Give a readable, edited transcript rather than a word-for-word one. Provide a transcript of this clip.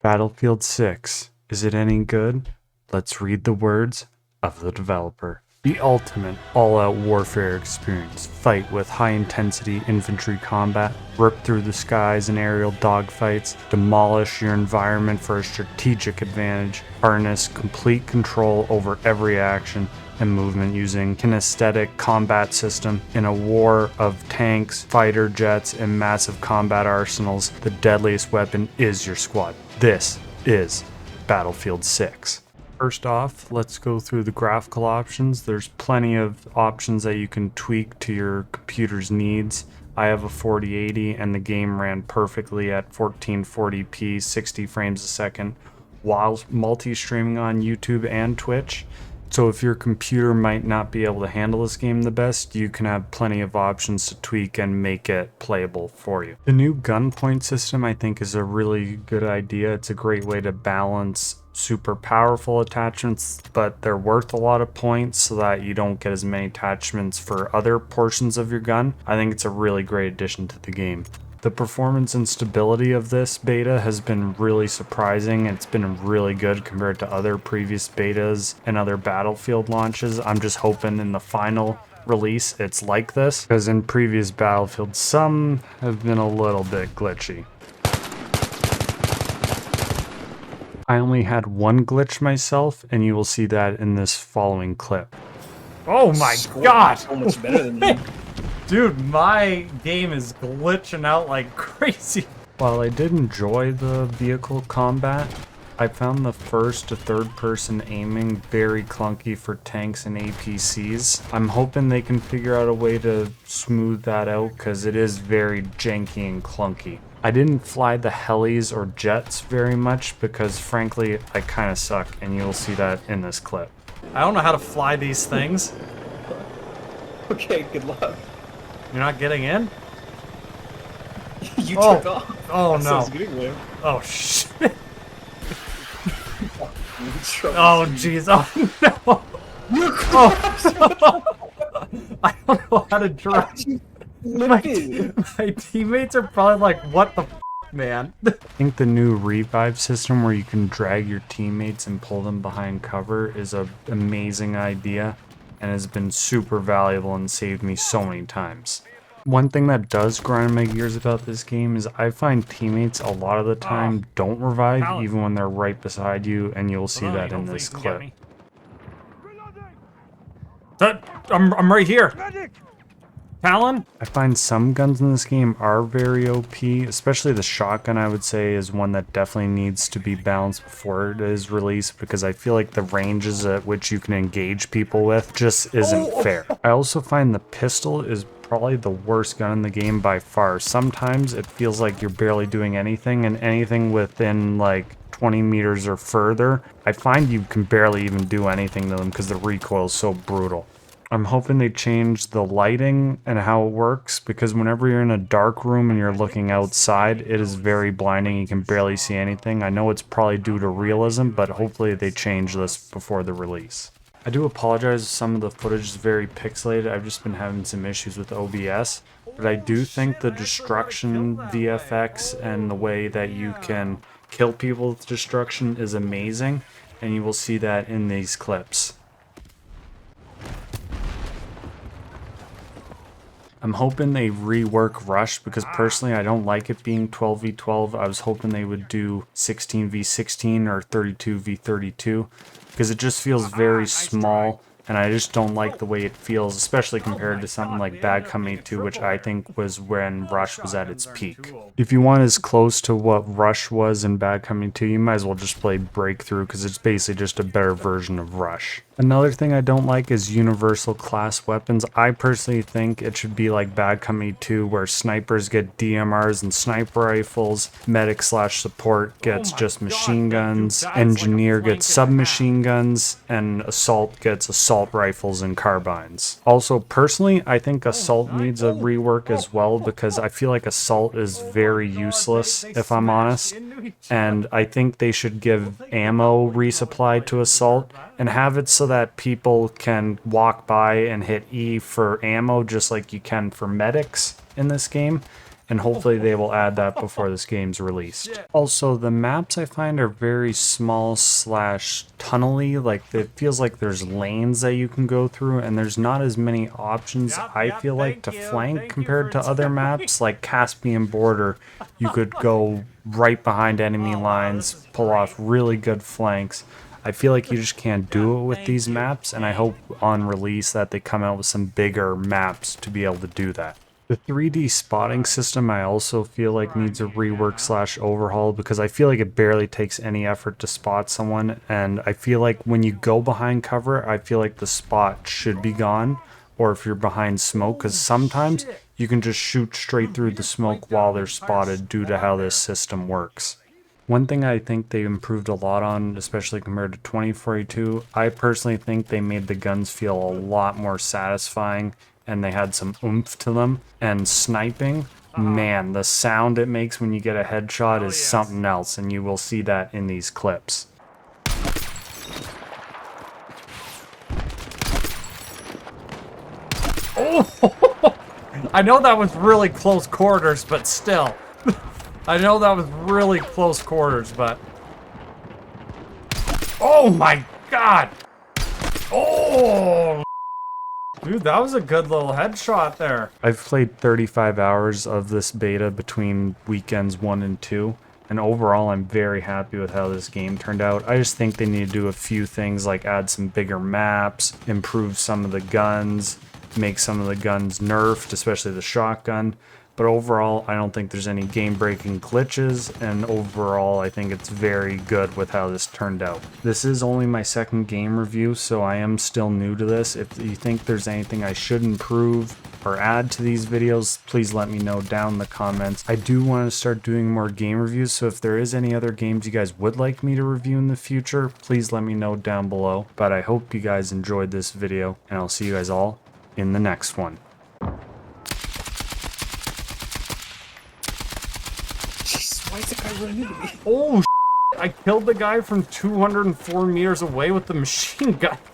Battlefield 6. Is it any good? Let's read the words of the developer. The ultimate all-out warfare experience. Fight with high-intensity infantry combat, rip through the skies in aerial dogfights, demolish your environment for a strategic advantage, harness complete control over every action and movement using kinesthetic combat system. In a war of tanks, fighter jets, and massive combat arsenals, the deadliest weapon is your squad. This is Battlefield 6. First off, let's go through the graphical options. There's plenty of options that you can tweak to your computer's needs. I have a 4080 and the game ran perfectly at 1440p, 60 frames a second, while multi-streaming on YouTube and Twitch. So if your computer might not be able to handle this game the best, you can have plenty of options to tweak and make it playable for you. The new gunpoint system I think is a really good idea. It's a great way to balance super powerful attachments, but they're worth a lot of points so that you don't get as many attachments for other portions of your gun. I think it's a really great addition to the game. The performance and stability of this beta has been really surprising. It's been really good compared to other previous betas and other Battlefield launches. I'm just hoping in the final release it's like this, because in previous Battlefield some have been a little bit glitchy. I only had one glitch myself, and you will see that in this following clip. Oh my god! So much better than me. Dude, my game is glitching out like crazy. While I did enjoy the vehicle combat, I found the first to third person aiming very clunky for tanks and APCs. I'm hoping they can figure out a way to smooth that out because it is very janky and clunky. I didn't fly the helis or jets very much because frankly I kind of suck, and you'll see that in this clip. I don't know how to fly these things. Okay, good luck. You're not getting in? You took off. Oh That no. sounds good, William. Oh shit. You tried. Oh jeez. Oh no. Oh. I don't know how to drive. My teammates are probably like, what the f, man? I think the new revive system where you can drag your teammates and pull them behind cover is an amazing idea and has been super valuable and saved me so many times. One thing that does grind my gears about this game is I find teammates a lot of the time don't revive even when they're right beside you, and you'll see that in this clip. I'm right here! Talon? I find some guns in this game are very OP, especially the shotgun I would say is one that definitely needs to be balanced before it is released, because I feel like the ranges at which you can engage people with just isn't fair. I also find the pistol is probably the worst gun in the game by far. Sometimes it feels like you're barely doing anything, and anything within like 20 meters or further, I find you can barely even do anything to them because the recoil is so brutal. I'm hoping they change the lighting and how it works, because whenever you're in a dark room and you're looking outside, it is very blinding. You can barely see anything. I know it's probably due to realism, but hopefully they change this before the release. I do apologize if some of the footage is very pixelated. I've just been having some issues with OBS, but I do think the destruction VFX and the way that you can kill people with destruction is amazing, and you will see that in these clips. I'm hoping they rework Rush, because personally I don't like it being 12v12. I was hoping they would do 16v16 or 32v32, because it just feels very small, and I just don't like the way it feels, especially compared to something like Bad Company 2, which I think was when Rush was at its peak. If you want as close to what Rush was in Bad Company 2, you might as well just play Breakthrough, because it's basically just a better version of Rush. Another thing I don't like is universal class weapons. I personally think it should be like Bad Company 2, where snipers get DMRs and sniper rifles, medic/support gets just machine guns, engineer gets submachine guns, and assault gets assault rifles and carbines. Also, personally, I think assault needs a rework as well, because I feel like assault is very useless, if I'm honest, and I think they should give ammo resupply to assault and have it so that people can walk by and hit E for ammo just like you can for medics in this game. and hopefully they will add that before this game's released. Also, the maps I find are very small slash tunnely, like it feels like there's lanes that you can go through, and there's not as many options I feel like to flank compared to other maps like Caspian Border. You could go right behind enemy lines, pull off really good flanks. I feel like you just can't do it with these maps, and I hope on release that they come out with some bigger maps to be able to do that. The 3D spotting system I also feel like needs a rework slash overhaul, because I feel like it barely takes any effort to spot someone, and I feel like when you go behind cover, I feel like the spot should be gone, or if you're behind smoke, because sometimes you can just shoot straight through the smoke while they're spotted due to how this system works. One thing I think they improved a lot on, especially compared to 2042, I personally think they made the guns feel a lot more satisfying and they had some oomph to them. And sniping, man, the sound it makes when you get a headshot is something else, and you will see that in these clips. Oh! I know that was really close quarters, but still. I know that was really close quarters, but... Oh my god! Oh! Dude, that was a good little headshot there. I've played 35 hours of this beta between weekends 1 and 2, and overall I'm very happy with how this game turned out. I just think they need to do a few things like add some bigger maps, improve some of the guns, make some of the guns nerfed, especially the shotgun. But overall, I don't think there's any game-breaking glitches, and overall, I think it's very good with how this turned out. This is only my second game review, so I am still new to this. If you think there's anything I should improve or add to these videos, please let me know down in the comments. I do want to start doing more game reviews, so if there is any other games you guys would like me to review in the future, please let me know down below. But I hope you guys enjoyed this video, and I'll see you guys all in the next one. Jeez, why is the guy running into me? Oh, I killed the guy from 204 meters away with the machine gun.